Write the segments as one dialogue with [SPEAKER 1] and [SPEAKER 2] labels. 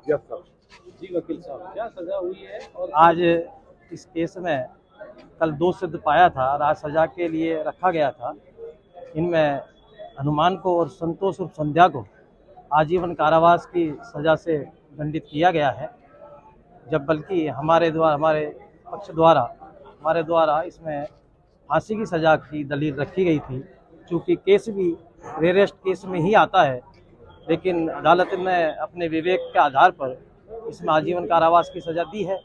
[SPEAKER 1] Yes sir.
[SPEAKER 2] जी वकील साहब, क्या सजा हुई है? और
[SPEAKER 3] आज इस केस में कल दोष सिद्ध पाया था और आज सजा के लिए रखा गया था। इनमें हनुमान को और संतोष उर्फ संध्या को आजीवन कारावास की सजा से दंडित किया गया है, जब बल्कि हमारे पक्ष द्वारा इसमें फांसी की सजा की दलील रखी गई थी। चूँकि केस भी रेरेस्ट केस में ही आता है, लेकिन अदालत ने अपने विवेक के आधार पर इसमें आजीवन कारावास की सज़ा दी है।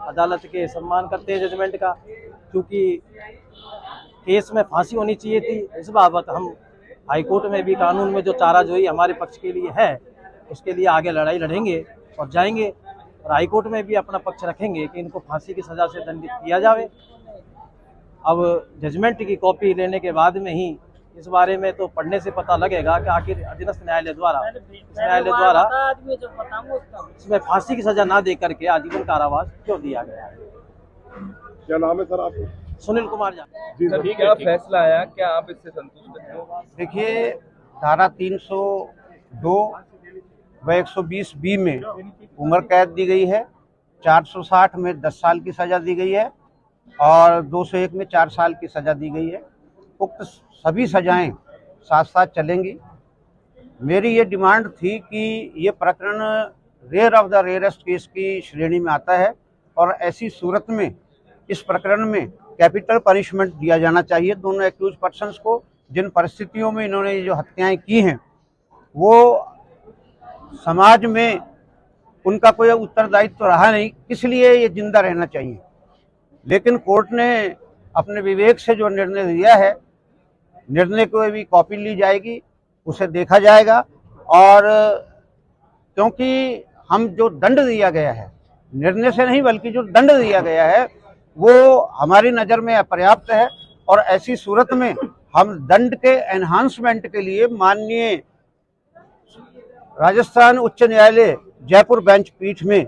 [SPEAKER 3] अदालत के सम्मान करते हैं जजमेंट का, क्योंकि केस में फांसी होनी चाहिए थी। इस बाबत हम हाईकोर्ट में भी कानून में जो चाराजोई हमारे पक्ष के लिए है, उसके लिए आगे लड़ाई लड़ेंगे और जाएंगे, और हाईकोर्ट में भी अपना पक्ष रखेंगे कि इनको फांसी की सज़ा से दंडित किया जाए। अब जजमेंट की कॉपी लेने के बाद में ही इस बारे में तो पढ़ने से पता लगेगा कि आखिर अधीनस्थ न्यायालय द्वारा इसमें फांसी की सजा ना दे करके आजीवन कारावास क्यों दिया गया है।
[SPEAKER 1] क्या नाम है सर आपका?
[SPEAKER 3] सुनील कुमार झा।
[SPEAKER 1] जी
[SPEAKER 4] सर,
[SPEAKER 1] सर।
[SPEAKER 4] क्या फैसला आया, क्या आप इससे संतुष्ट हैं?
[SPEAKER 5] देखिए, धारा 302 व 120B में उम्र कैद दी गई है, 460 में 10 साल की सजा दी गई है और 201 में 4 साल की सजा दी गई है। उक्त सभी सजाएं साथ साथ चलेंगी। मेरी ये डिमांड थी कि ये प्रकरण rare of the rarest case की श्रेणी में आता है और ऐसी सूरत में इस प्रकरण में कैपिटल पनिशमेंट दिया जाना चाहिए दोनों एक्यूज पर्सन्स को। जिन परिस्थितियों में इन्होंने ये जो हत्याएं की हैं, वो समाज में उनका कोई उत्तरदायित्व तो रहा नहीं, इसलिए ये जिंदा रहना चाहिए। लेकिन कोर्ट ने अपने विवेक से जो निर्णय दिया है, निर्णय को भी कॉपी ली जाएगी, उसे देखा जाएगा। और क्योंकि हम जो दंड दिया गया है, निर्णय से नहीं बल्कि जो दंड दिया गया है, वो हमारी नज़र में अपर्याप्त है और ऐसी सूरत में हम दंड के एनहांसमेंट के लिए माननीय राजस्थान उच्च न्यायालय जयपुर बेंच पीठ में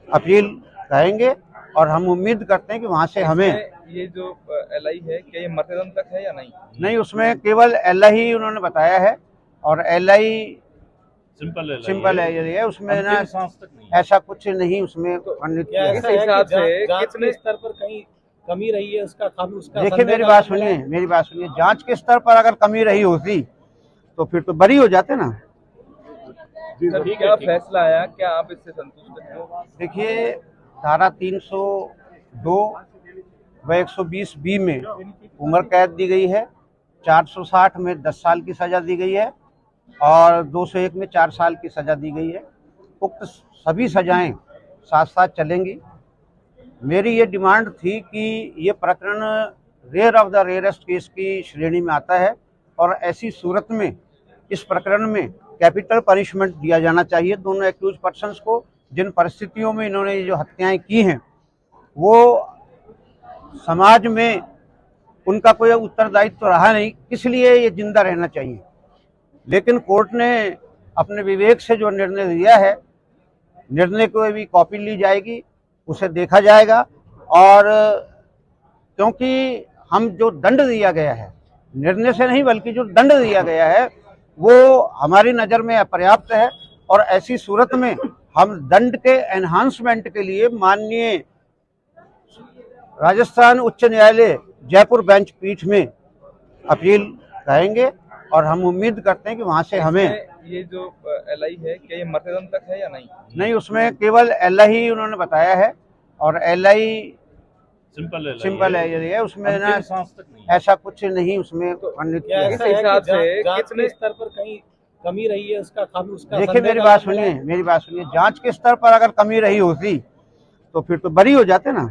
[SPEAKER 5] अपील करेंगे और हम उम्मीद करते हैं कि वहां से हमें
[SPEAKER 4] ये जो LI है, क्या ये मृत्युदंड तक है या नहीं?
[SPEAKER 5] नहीं, उसमें केवल LI ही उन्होंने बताया है और LI सिंपल है, उसमें ना ऐसा कुछ नहीं उसमें वर्णित किया है।
[SPEAKER 4] इस हिसाब से
[SPEAKER 2] कितने स्तर पर कहीं कमी रही है उसका
[SPEAKER 5] देखिए, मेरी बात सुनिए, जांच के स्तर पर अगर कमी रही होती तो फिर तो बरी हो जाते ना।
[SPEAKER 4] सर, क्या फैसला आया, क्या आप इससे संतुष्ट हैं?
[SPEAKER 5] देखिए, धारा 302 व 120B में उम्र कैद दी गई है, 460 में 10 साल की सजा दी गई है और 201 में 4 साल की सजा दी गई है। उक्त सभी सजाएं साथ साथ चलेंगी। मेरी ये डिमांड थी कि ये प्रकरण rare of the rarest case की श्रेणी में आता है और ऐसी सूरत में इस प्रकरण में कैपिटल पनिशमेंट दिया जाना चाहिए दोनों एक्यूज पर्सन्स को। जिन परिस्थितियों में इन्होंने ये जो हत्याएं की हैं, वो समाज में उनका कोई उत्तरदायित्व तो रहा नहीं, इसलिए ये जिंदा रहना चाहिए। लेकिन कोर्ट ने अपने विवेक से जो निर्णय दिया है, निर्णय को भी कॉपी ली जाएगी, उसे देखा जाएगा। और क्योंकि हम जो दंड दिया गया है, निर्णय से नहीं बल्कि जो दंड दिया गया है, वो हमारी नज़र में अपर्याप्त है और ऐसी सूरत में हम दंड के एनहांसमेंट के लिए माननीय राजस्थान उच्च न्यायालय जयपुर बेंच पीठ में अपील करेंगे और हम उम्मीद करते हैं कि वहां से हमें
[SPEAKER 4] ये जो LI है, क्या ये मृत्युदंड तक है या नहीं?
[SPEAKER 5] नहीं, उसमें केवल LI ही उन्होंने बताया है और LI सिंपल है, उसमें ना ऐसा कुछ नहीं उसमें वर्णित किया है।
[SPEAKER 4] इस हिसाब से
[SPEAKER 2] कितने स्तर पर कहीं कमी रही है उसका
[SPEAKER 5] देखिए, मेरी बात सुनिए, जांच के स्तर पर अगर कमी रही होती तो फिर तो बरी हो जाते ना।